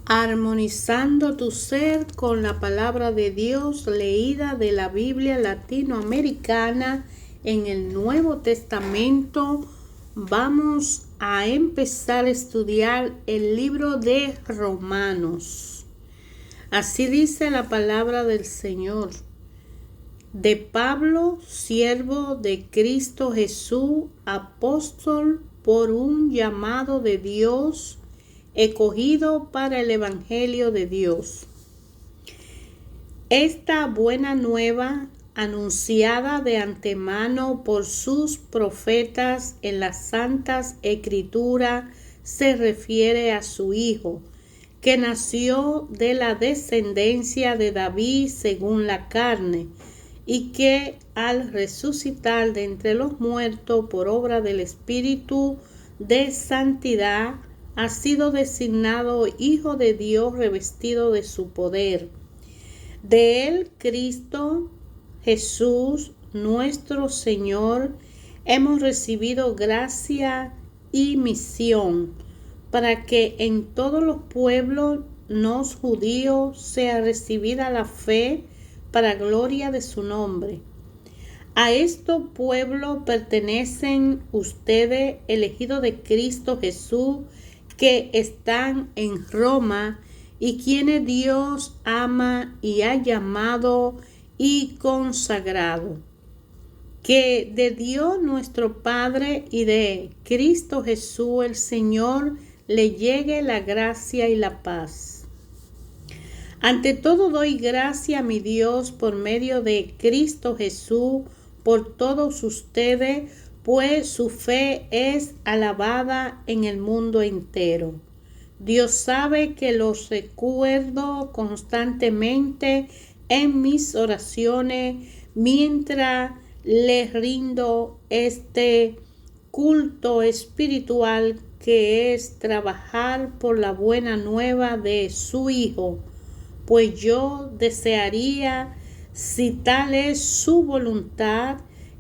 Armonizando tu ser con la palabra de Dios leída de la Biblia latinoamericana en el Nuevo Testamento. Vamos a empezar a estudiar el libro de Romanos. Así dice la palabra del Señor. De Pablo, siervo de Cristo Jesús, apóstol por un llamado de Dios, escogido para el Evangelio de Dios. Esta buena nueva, anunciada de antemano por sus profetas en las Santas Escrituras, se refiere a su Hijo, que nació de la descendencia de David según la carne, y que al resucitar de entre los muertos por obra del Espíritu de santidad, ha sido designado Hijo de Dios revestido de su poder. De él, Cristo Jesús, nuestro Señor, hemos recibido gracia y misión, para que en todos los pueblos, no judíos, sea recibida la fe para gloria de su nombre. A este pueblo pertenecen ustedes, elegidos de Cristo Jesús, que están en Roma y quienes Dios ama y ha llamado y consagrado. Que de Dios nuestro Padre y de Cristo Jesús el Señor le llegue la gracia y la paz. Ante todo doy gracia a mi Dios por medio de Cristo Jesús por todos ustedes, pues su fe es alabada en el mundo entero. Dios sabe que los recuerdo constantemente en mis oraciones mientras les rindo este culto espiritual que es trabajar por la buena nueva de su Hijo, pues yo desearía, si tal es su voluntad,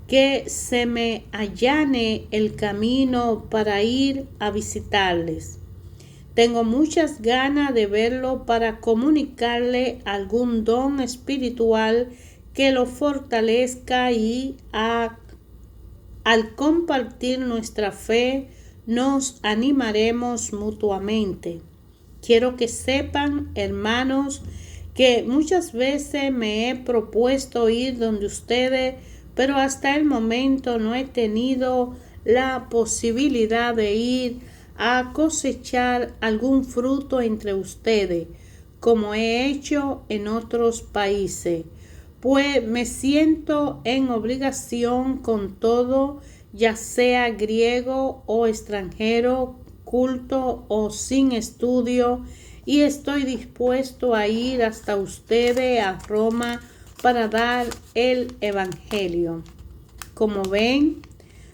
que se me allane el camino para ir a visitarles. Tengo muchas ganas de verlo para comunicarle algún don espiritual que lo fortalezca y al compartir nuestra fe nos animaremos mutuamente. Quiero que sepan, hermanos, que muchas veces me he propuesto ir donde ustedes, pero hasta el momento no he tenido la posibilidad de ir a cosechar algún fruto entre ustedes, como he hecho en otros países, pues me siento en obligación con todo, ya sea griego o extranjero, culto o sin estudio, y estoy dispuesto a ir hasta ustedes a Roma para dar el Evangelio. Como ven,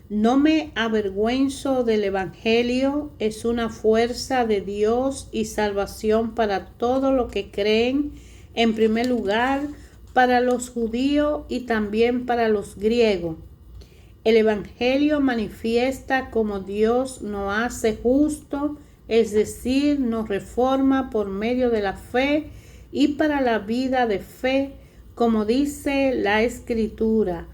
no me avergüenzo del Evangelio, es una fuerza de Dios y salvación para todos los que creen, en primer lugar para los judíos y también para los griegos. El Evangelio manifiesta cómo Dios nos hace justo, es decir, nos reforma por medio de la fe y para la vida de fe, como dice la Escritura,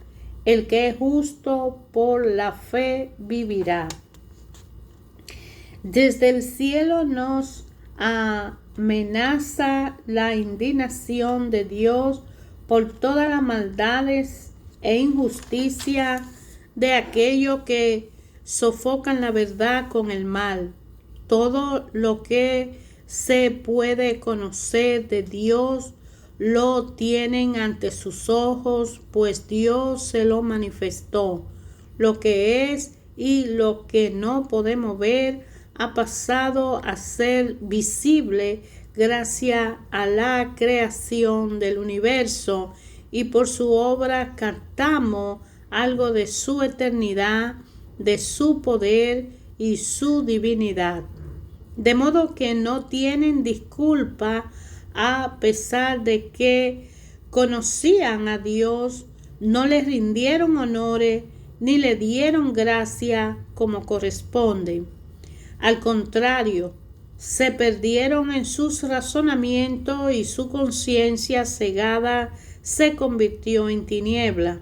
el que es justo por la fe vivirá. Desde el cielo nos amenaza la indignación de Dios por todas las maldades e injusticia de aquellos que sofocan la verdad con el mal. Todo lo que se puede conocer de Dios lo tienen ante sus ojos, pues Dios se lo manifestó. Lo que es y lo que no podemos ver ha pasado a ser visible gracias a la creación del universo, y por su obra captamos algo de su eternidad, de su poder y su divinidad. De modo que no tienen disculpa, a pesar de que conocían a Dios, no le rindieron honores ni le dieron gracia como corresponde. Al contrario, se perdieron en sus razonamientos y su conciencia cegada se convirtió en tiniebla.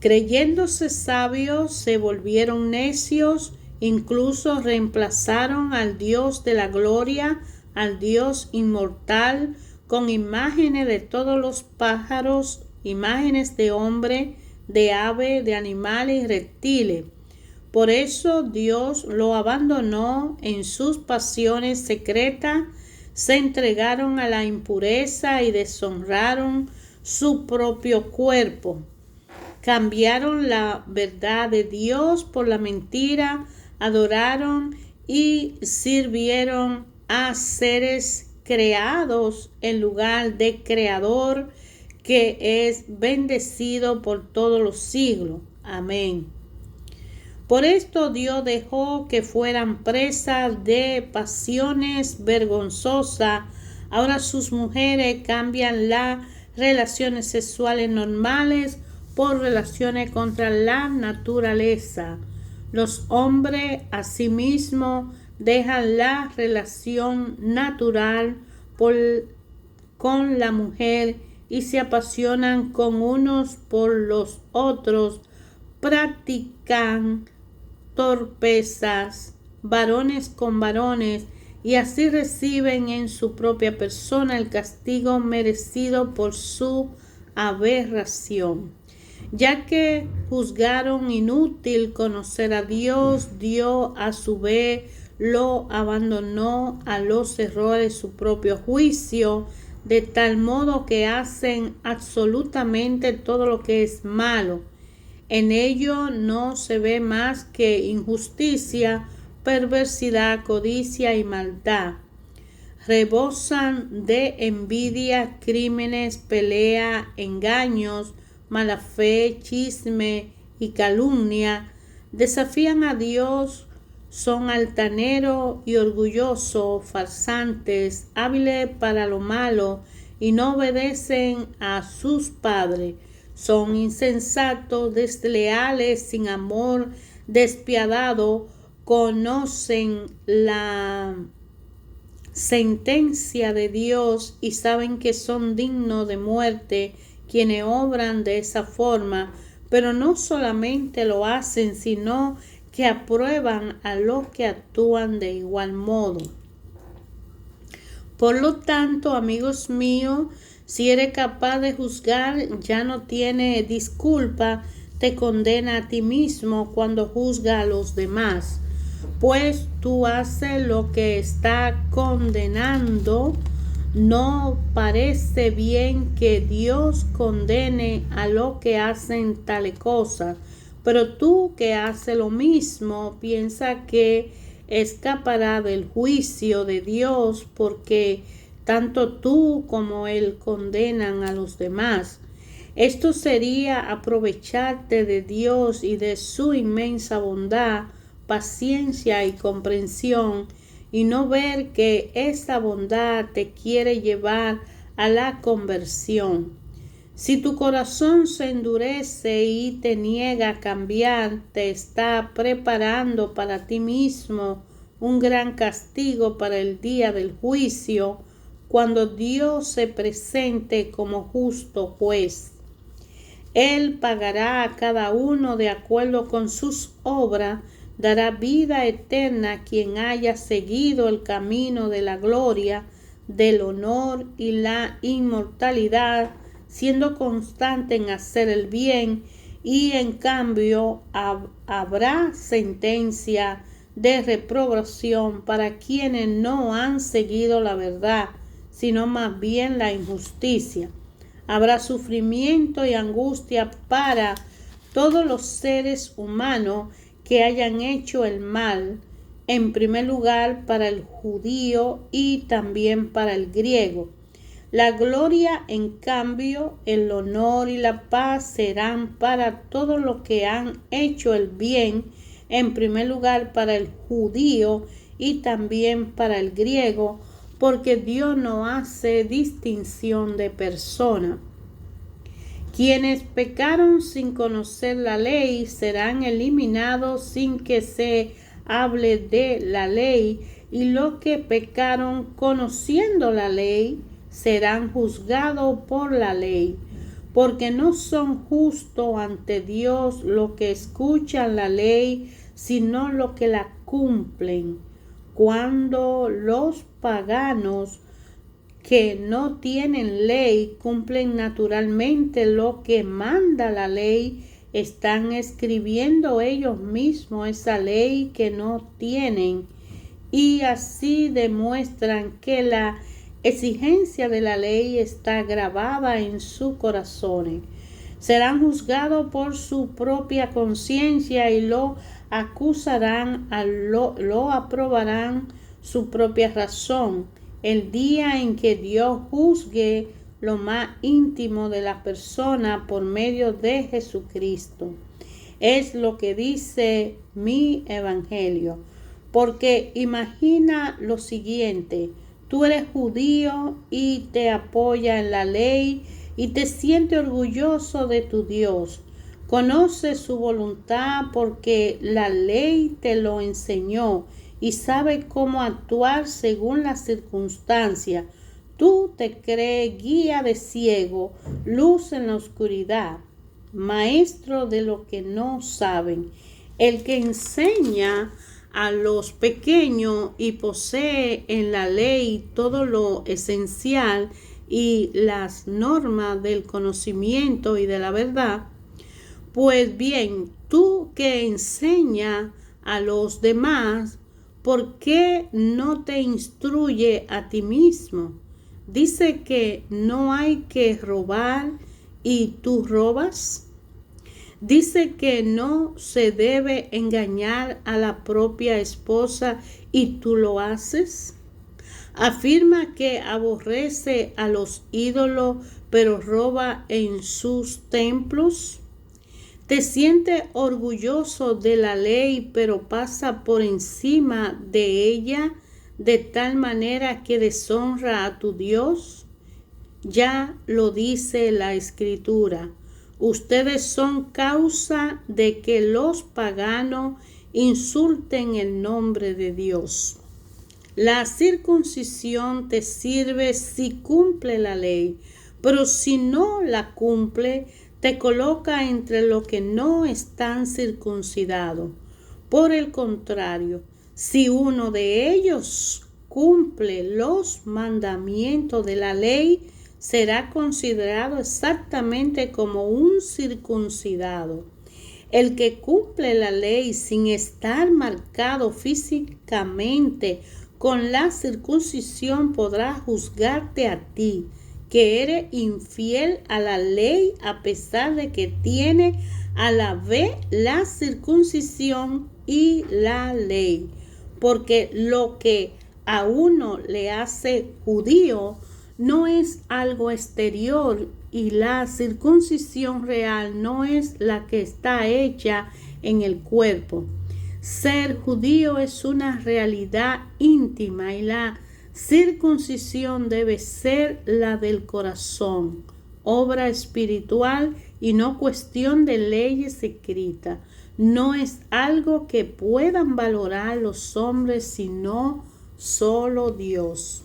Creyéndose sabios, se volvieron necios, incluso reemplazaron al Dios de la gloria, al Dios inmortal, con imágenes de todos los pájaros, imágenes de hombre, de ave, de animales y reptiles. Por eso Dios lo abandonó en sus pasiones secretas, se entregaron a la impureza y deshonraron su propio cuerpo. Cambiaron la verdad de Dios por la mentira, adoraron y sirvieron a seres creados en lugar de Creador, que es bendecido por todos los siglos. Amén. Por esto Dios dejó que fueran presas de pasiones vergonzosas. Ahora sus mujeres cambian las relaciones sexuales normales por relaciones contra la naturaleza. Los hombres asimismo dejan la relación natural con la mujer y se apasionan con unos por los otros, practican torpezas, varones con varones, y así reciben en su propia persona el castigo merecido por su aberración. Ya que juzgaron inútil conocer a Dios, Dios a su vez lo abandonó a los errores de su propio juicio, de tal modo que hacen absolutamente todo lo que es malo. En ello no se ve más que injusticia, perversidad, codicia y maldad. Rebosan de envidia, crímenes, pelea, engaños, mala fe, chisme y calumnia. Desafían a Dios, son altaneros y orgullosos, farsantes, hábiles para lo malo y no obedecen a sus padres. Son insensatos, desleales, sin amor, despiadados, conocen la sentencia de Dios y saben que son dignos de muerte quienes obran de esa forma, pero no solamente lo hacen, sino que aprueban a los que actúan de igual modo. Por lo tanto, amigos míos, si eres capaz de juzgar, ya no tiene disculpa, te condena a ti mismo cuando juzga a los demás, pues tú haces lo que está condenando. No parece bien que Dios condene a los que hacen tales cosas, pero tú que haces lo mismo, piensa que escapará del juicio de Dios, porque tanto tú como Él condenan a los demás. Esto sería aprovecharte de Dios y de su inmensa bondad, paciencia y comprensión, y no ver que esa bondad te quiere llevar a la conversión. Si tu corazón se endurece y te niega a cambiar, te está preparando para ti mismo un gran castigo para el día del juicio, cuando Dios se presente como justo juez. Él pagará a cada uno de acuerdo con sus obras, dará vida eterna a quien haya seguido el camino de la gloria, del honor y la inmortalidad, siendo constante en hacer el bien, y en cambio habrá sentencia de reprobación para quienes no han seguido la verdad, sino más bien la injusticia. Habrá sufrimiento y angustia para todos los seres humanos que hayan hecho el mal, en primer lugar para el judío y también para el griego. La gloria, en cambio, el honor y la paz serán para todos los que han hecho el bien, en primer lugar para el judío y también para el griego, porque Dios no hace distinción de persona. Quienes pecaron sin conocer la ley serán eliminados sin que se hable de la ley, y los que pecaron conociendo la ley serán juzgados por la ley, porque no son justos ante Dios los que escuchan la ley, sino los que la cumplen. Cuando los paganos que no tienen ley cumplen naturalmente lo que manda la ley, están escribiendo ellos mismos esa ley que no tienen, y así demuestran que la exigencia de la ley está grabada en sus corazones. Serán juzgados por su propia conciencia y lo acusarán, lo aprobarán su propia razón. El día en que Dios juzgue lo más íntimo de la persona por medio de Jesucristo. Es lo que dice mi evangelio. Porque imagina lo siguiente: tú eres judío y te apoya en la ley y te sientes orgulloso de tu Dios. Conoces su voluntad porque la ley te lo enseñó y sabes cómo actuar según las circunstancias. Tú te crees guía de ciego, luz en la oscuridad, maestro de lo que no saben, el que enseña a los pequeños y posee en la ley todo lo esencial y las normas del conocimiento y de la verdad. Pues bien, tú que enseñas a los demás, ¿por qué no te instruye a ti mismo? Dice que no hay que robar y tú robas. Dice que no se debe engañar a la propia esposa y tú lo haces. Afirma que aborrece a los ídolos, pero roba en sus templos. Te sientes orgulloso de la ley, pero pasa por encima de ella de tal manera que deshonra a tu Dios. Ya lo dice la Escritura. Ustedes son causa de que los paganos insulten el nombre de Dios. La circuncisión te sirve si cumple la ley, pero si no la cumple, te coloca entre los que no están circuncidados. Por el contrario, si uno de ellos cumple los mandamientos de la ley, será considerado exactamente como un circuncidado. El que cumple la ley sin estar marcado físicamente con la circuncisión podrá juzgarte a ti, que eres infiel a la ley a pesar de que tiene a la vez la circuncisión y la ley. Porque lo que a uno le hace judío no es algo exterior y la circuncisión real no es la que está hecha en el cuerpo. Ser judío es una realidad íntima y la circuncisión debe ser la del corazón, obra espiritual y no cuestión de leyes escritas. No es algo que puedan valorar los hombres, sino solo Dios.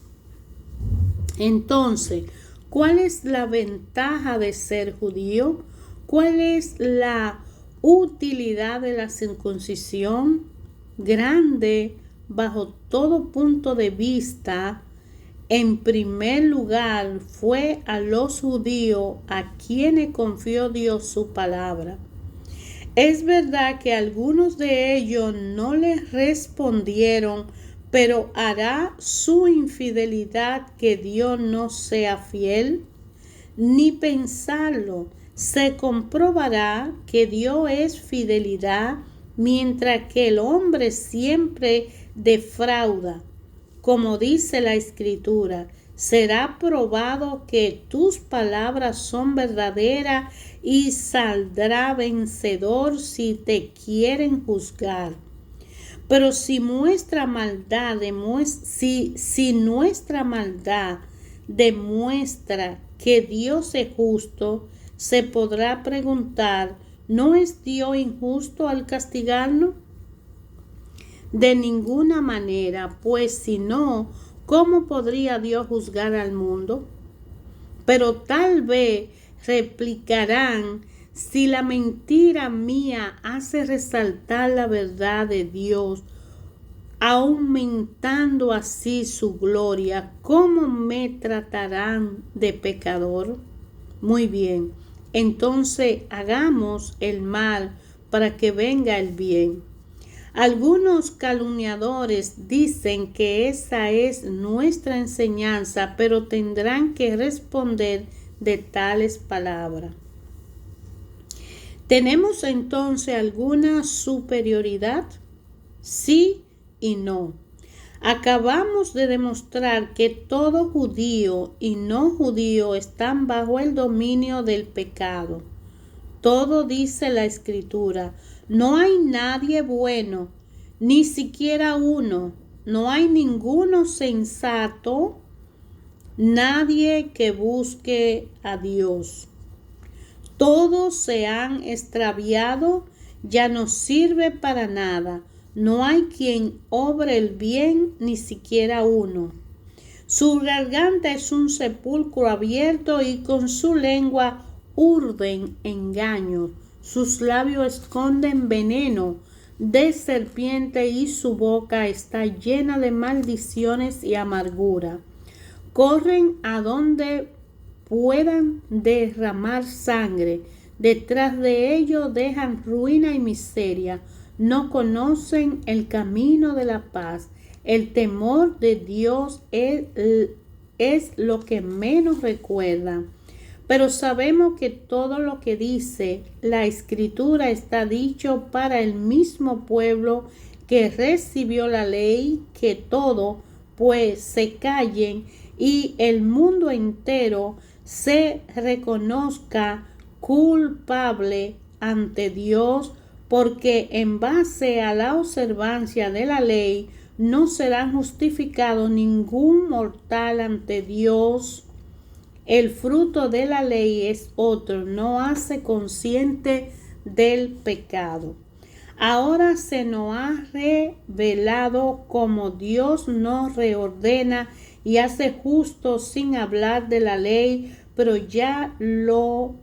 Entonces, ¿cuál es la ventaja de ser judío? ¿Cuál es la utilidad de la circuncisión? Grande bajo todo punto de vista. En primer lugar, fue a los judíos a quienes confió Dios su palabra. Es verdad que algunos de ellos no les respondieron, pero ¿hará su infidelidad que Dios no sea fiel? Ni pensarlo. Se comprobará que Dios es fidelidad, mientras que el hombre siempre defrauda. Como dice la Escritura, será probado que tus palabras son verdaderas y saldrá vencedor si te quieren juzgar. Pero si nuestra maldad demuestra que Dios es justo, se podrá preguntar, ¿no es Dios injusto al castigarnos? De ninguna manera, pues si no, ¿cómo podría Dios juzgar al mundo? Pero tal vez replicarán, si la mentira mía hace resaltar la verdad de Dios, aumentando así su gloria, ¿cómo me tratarán de pecador? Muy bien, entonces hagamos el mal para que venga el bien. Algunos calumniadores dicen que esa es nuestra enseñanza, pero tendrán que responder de tales palabras. ¿Tenemos entonces alguna superioridad? Sí y no. Acabamos de demostrar que todo judío y no judío están bajo el dominio del pecado. Todo dice la Escritura. No hay nadie bueno, ni siquiera uno. No hay ninguno sensato, nadie que busque a Dios. Todos se han extraviado, ya no sirve para nada. No hay quien obre el bien, ni siquiera uno. Su garganta es un sepulcro abierto y con su lengua urden engaño. Sus labios esconden veneno de serpiente y su boca está llena de maldiciones y amargura. Corren a donde puedan derramar sangre. Detrás de ellos dejan ruina y miseria. No conocen el camino de la paz. El temor de Dios es lo que menos recuerdan. Pero sabemos que todo lo que dice la Escritura está dicho para el mismo pueblo que recibió la ley, que todo, pues, se callen y el mundo entero se reconozca culpable ante Dios, porque en base a la observancia de la ley no será justificado ningún mortal ante Dios. El fruto de la ley es otro, no hace consciente del pecado. Ahora se nos ha revelado cómo Dios nos reordena y hace justo sin hablar de la ley, pero ya lo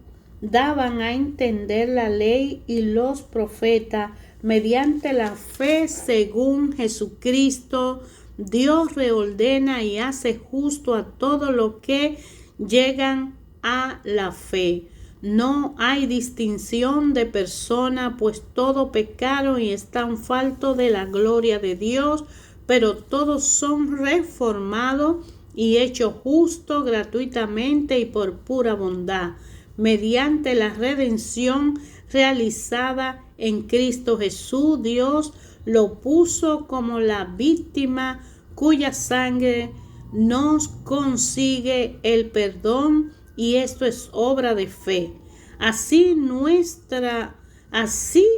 daban a entender la ley y los profetas. Mediante la fe según Jesucristo, Dios reordena y hace justo a todo lo que llegan a la fe. No hay distinción de persona, pues todos pecaron y están faltos de la gloria de Dios, pero todos son reformados y hechos justos gratuitamente y por pura bondad, mediante la redención realizada en Cristo Jesús. Dios lo puso como la víctima cuya sangre nos consigue el perdón, y esto es obra de fe. Así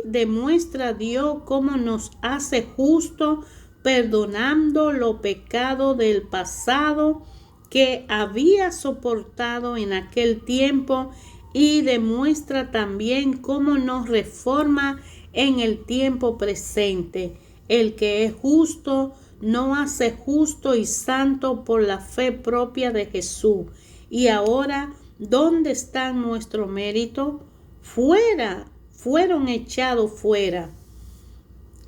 demuestra Dios cómo nos hace justos, perdonando los pecados del pasado que había soportado en aquel tiempo, y demuestra también cómo nos reforma en el tiempo presente. El que es justo no hace justo y santo por la fe propia de Jesús. Y ahora, ¿dónde está nuestro mérito? Fueron echados fuera.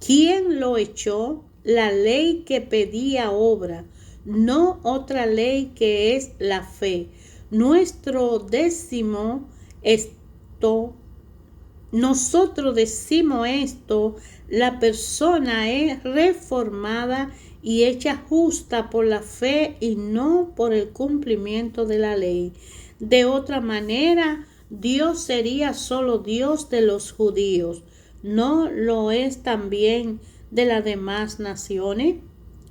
¿Quién lo echó? La ley que pedía obra, no otra ley que es la fe. Nosotros decimos esto, la persona es reformada y hecha justa por la fe y no por el cumplimiento de la ley. De otra manera, Dios sería solo Dios de los judíos, ¿no lo es también de las demás naciones?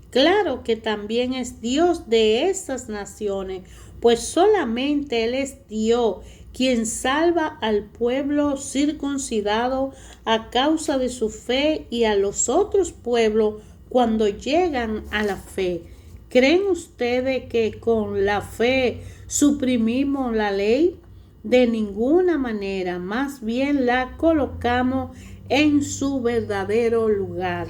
Claro que también es Dios de esas naciones, pues solamente Él es Dios, quien salva al pueblo circuncidado a causa de su fe y a los otros pueblos cuando llegan a la fe. ¿Creen ustedes que con la fe suprimimos la ley? De ninguna manera, más bien la colocamos en su verdadero lugar.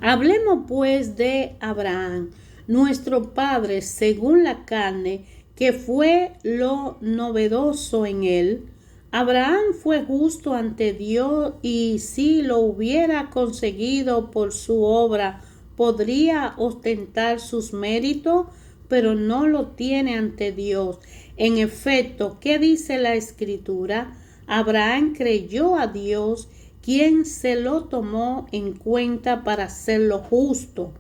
Hablemos pues de Abraham, nuestro padre según la carne, que fue lo novedoso en él. Abraham fue justo ante Dios y si lo hubiera conseguido por su obra, podría ostentar sus méritos, pero no lo tiene ante Dios. En efecto, ¿qué dice la Escritura? Abraham creyó a Dios, quien se lo tomó en cuenta para hacerlo justo.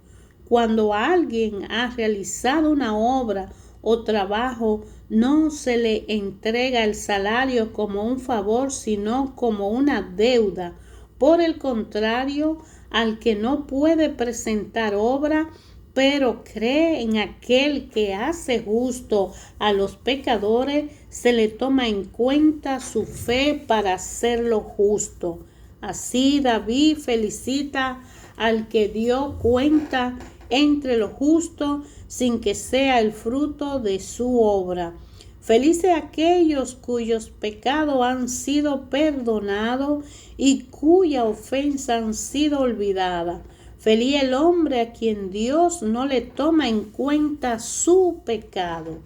Cuando alguien ha realizado una obra o trabajo, no se le entrega el salario como un favor, sino como una deuda. Por el contrario, al que no puede presentar obra, pero cree en aquel que hace justo a los pecadores, se le toma en cuenta su fe para hacerlo justo. Así David felicita al que dio cuenta entre los justos sin que sea el fruto de su obra. Felices aquellos cuyos pecados han sido perdonados y cuya ofensa han sido olvidadas. Feliz el hombre a quien Dios no le toma en cuenta su pecado.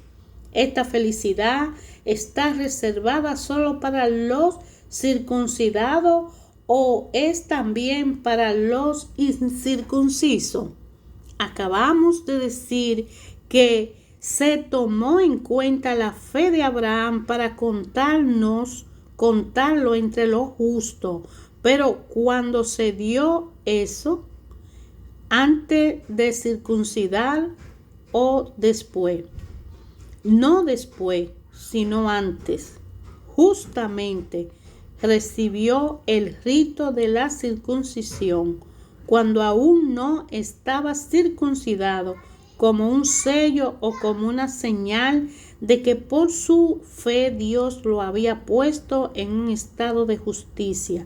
Esta felicidad está reservada solo para los circuncidados o es también para los incircuncisos. Acabamos de decir que se tomó en cuenta la fe de Abraham para contarlo entre los justos. Pero cuando se dio eso, antes de circuncidar o después, no después, sino antes, justamente recibió el rito de la circuncisión cuando aún no estaba circuncidado, como un sello o como una señal de que por su fe Dios lo había puesto en un estado de justicia.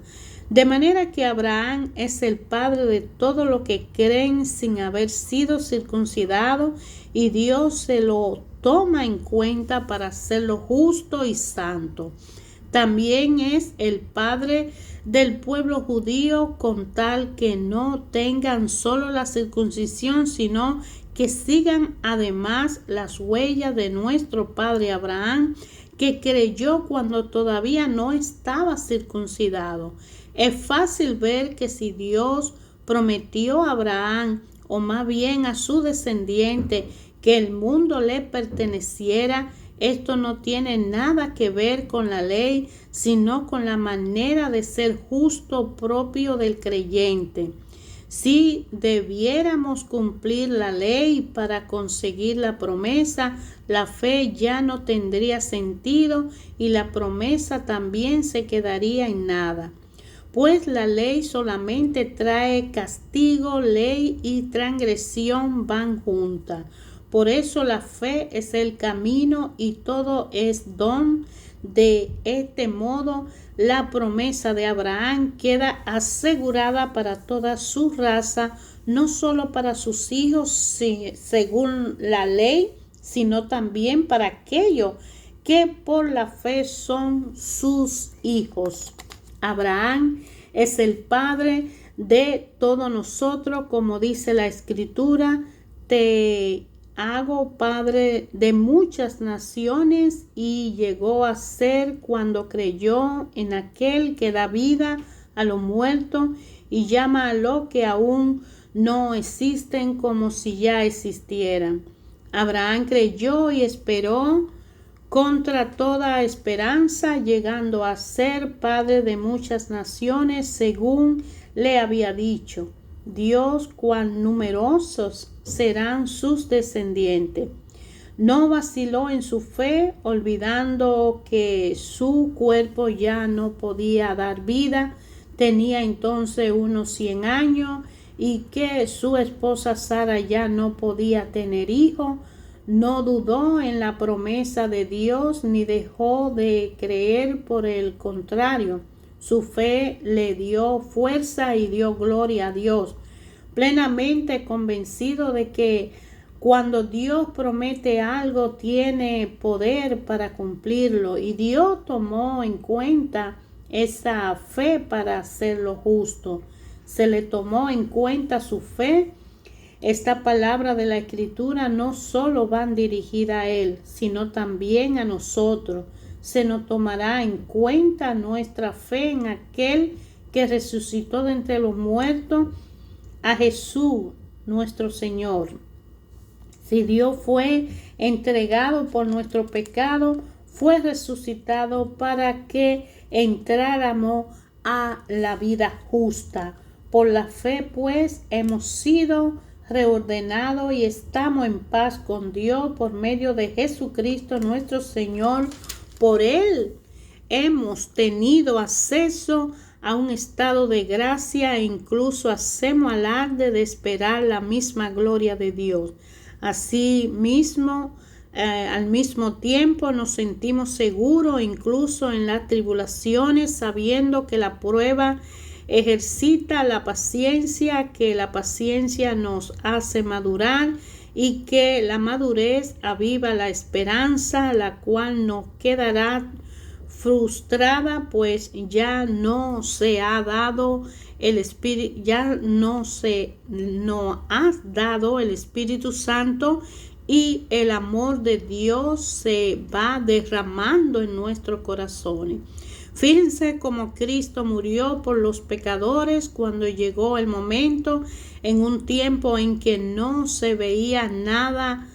De manera que Abraham es el padre de todo lo que creen sin haber sido circuncidado, y Dios se lo toma en cuenta para hacerlo justo y santo. También es el padre del pueblo judío, con tal que no tengan solo la circuncisión, sino que sigan además las huellas de nuestro padre Abraham, que creyó cuando todavía no estaba circuncidado. Es fácil ver que si Dios prometió a Abraham, o más bien a su descendiente, que el mundo le perteneciera, esto no tiene nada que ver con la ley, sino con la manera de ser justo propio del creyente. Si debiéramos cumplir la ley para conseguir la promesa, la fe ya no tendría sentido y la promesa también se quedaría en nada. Pues la ley solamente trae castigo, ley y transgresión van juntas. Por eso la fe es el camino y todo es don. De este modo, la promesa de Abraham queda asegurada para toda su raza, no solo para sus hijos según la ley, sino también para aquellos que por la fe son sus hijos. Abraham es el padre de todos nosotros, como dice la Escritura: te hago padre de muchas naciones, y llegó a ser cuando creyó en aquel que da vida a los muertos y llama a lo que aún no existen como si ya existieran. Abraham creyó y esperó contra toda esperanza, llegando a ser padre de muchas naciones, según le había dicho Dios: cuán numerosos serán sus descendientes. No vaciló en su fe, olvidando que su cuerpo ya no podía dar vida. Tenía entonces unos 100 años y que su esposa Sara ya no podía tener hijo. No dudó en la promesa de Dios ni dejó de creer, por el contrario, su fe le dio fuerza y dio gloria a Dios, plenamente convencido de que cuando Dios promete algo tiene poder para cumplirlo, y Dios tomó en cuenta esa fe para hacerlo justo. se le tomó en cuenta su fe. Esta palabra de la Escritura no solo van dirigida a Él, sino también a nosotros. Se nos tomará en cuenta nuestra fe en aquel que resucitó de entre los muertos, a Jesús, nuestro Señor. Si Dios fue entregado por nuestro pecado, fue resucitado para que entráramos a la vida justa. Por la fe, pues, hemos sido reordenados y estamos en paz con Dios por medio de Jesucristo nuestro Señor. Por Él hemos tenido acceso a un estado de gracia e incluso hacemos alarde de esperar la misma gloria de Dios. Así mismo, al mismo tiempo nos sentimos seguros incluso en las tribulaciones, sabiendo que la prueba ejercita la paciencia, que la paciencia nos hace madurar y que la madurez aviva la esperanza, la cual no quedará frustrada, pues ya no se ha dado el Espíritu, nos ha dado el Espíritu Santo, y el amor de Dios se va derramando en nuestros corazones. Fíjense cómo Cristo murió por los pecadores cuando llegó el momento, en un tiempo en que no se veía nada,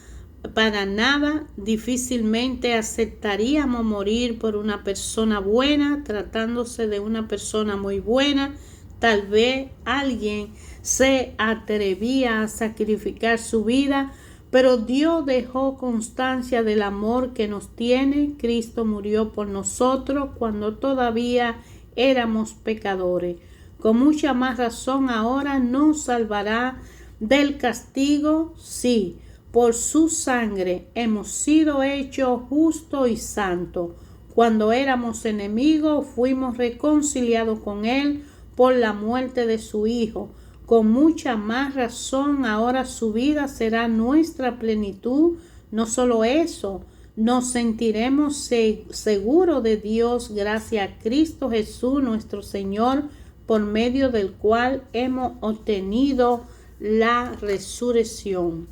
para nada. Difícilmente aceptaríamos morir por una persona buena, tratándose de una persona muy buena. Tal vez alguien se atrevía a sacrificar su vida, pero Dios dejó constancia del amor que nos tiene. Cristo murió por nosotros cuando todavía éramos pecadores. Con mucha más razón ahora nos salvará del castigo. Sí, por su sangre hemos sido hechos justos y santos. Cuando éramos enemigos, fuimos reconciliados con Él por la muerte de su Hijo. Con mucha más razón ahora su vida será nuestra plenitud. No solo eso, nos sentiremos seguros de Dios gracias a Cristo Jesús nuestro Señor, por medio del cual hemos obtenido la resurrección.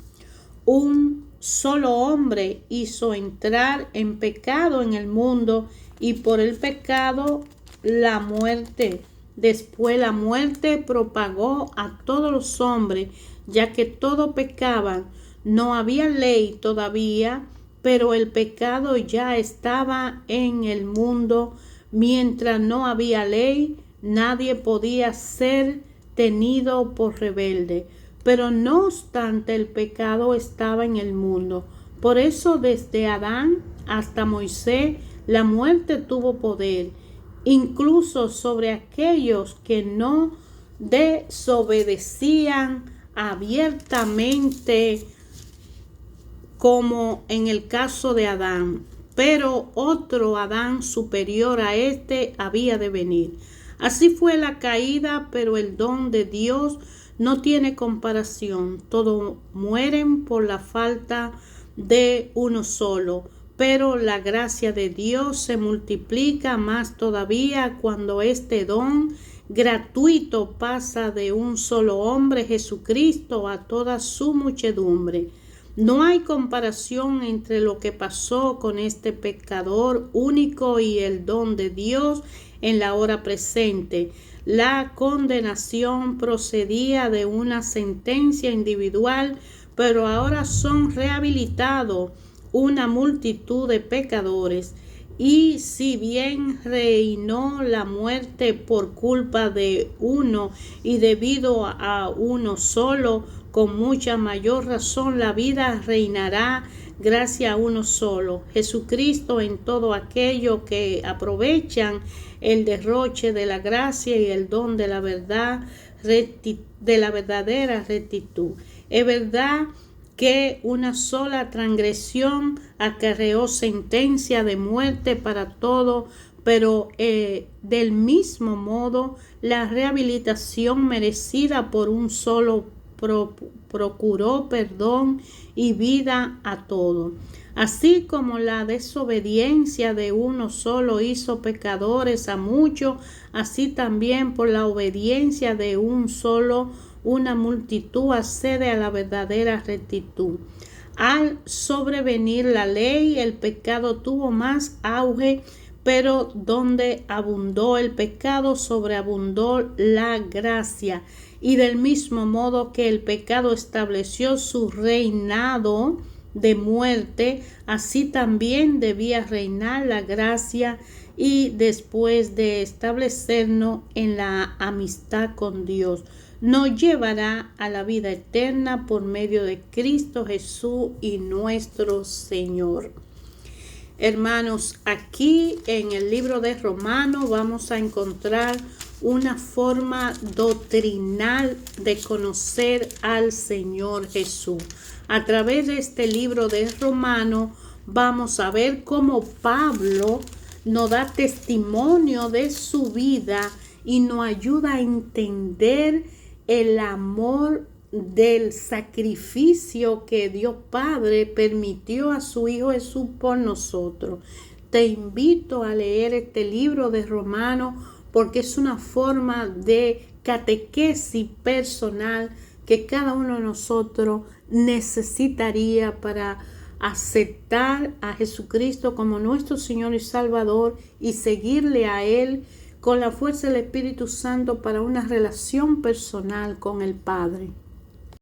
Un solo hombre hizo entrar en pecado en el mundo, y por el pecado la muerte. Después la muerte propagó a todos los hombres, ya que todos pecaban. No había ley todavía, pero el pecado ya estaba en el mundo. Mientras no había ley, nadie podía ser tenido por rebelde. Pero no obstante, el pecado estaba en el mundo. Por eso desde Adán hasta Moisés la muerte tuvo poder, incluso sobre aquellos que no desobedecían abiertamente, como en el caso de Adán. Pero otro Adán superior a este había de venir. Así fue la caída, pero el don de Dios no tiene comparación. Todos mueren por la falta de uno solo, pero la gracia de Dios se multiplica más todavía cuando este don gratuito pasa de un solo hombre, Jesucristo, a toda su muchedumbre. No hay comparación entre lo que pasó con este pecador único y el don de Dios en la hora presente. La condenación procedía de una sentencia individual, pero ahora son rehabilitados una multitud de pecadores. Y si bien reinó la muerte por culpa de uno y debido a uno solo, con mucha mayor razón la vida reinará gracias a uno solo, Jesucristo, en todo aquello que aprovechan el derroche de la gracia y el don de la verdad, de la verdadera rectitud. Es verdad que una sola transgresión acarreó sentencia de muerte para todos, pero del mismo modo la rehabilitación merecida por un solo procuró perdón y vida a todos. Así como la desobediencia de uno solo hizo pecadores a muchos, así también por la obediencia de un solo una multitud accede a la verdadera rectitud. Al sobrevenir la ley, el pecado tuvo más auge, pero donde abundó el pecado, sobreabundó la gracia. Y del mismo modo que el pecado estableció su reinado de muerte, así también debía reinar la gracia y después de establecernos en la amistad con Dios, nos llevará a la vida eterna por medio de Cristo Jesús y nuestro Señor. Hermanos, aquí en el libro de Romanos vamos a encontrar una forma doctrinal de conocer al Señor Jesús. A través de este libro de Romanos vamos a ver cómo Pablo nos da testimonio de su vida y nos ayuda a entender el amor del sacrificio que Dios Padre permitió a su Hijo Jesús por nosotros. Te invito a leer este libro de Romanos porque es una forma de catequesis personal que cada uno de nosotros necesitaría para aceptar a Jesucristo como nuestro Señor y Salvador y seguirle a Él con la fuerza del Espíritu Santo para una relación personal con el Padre.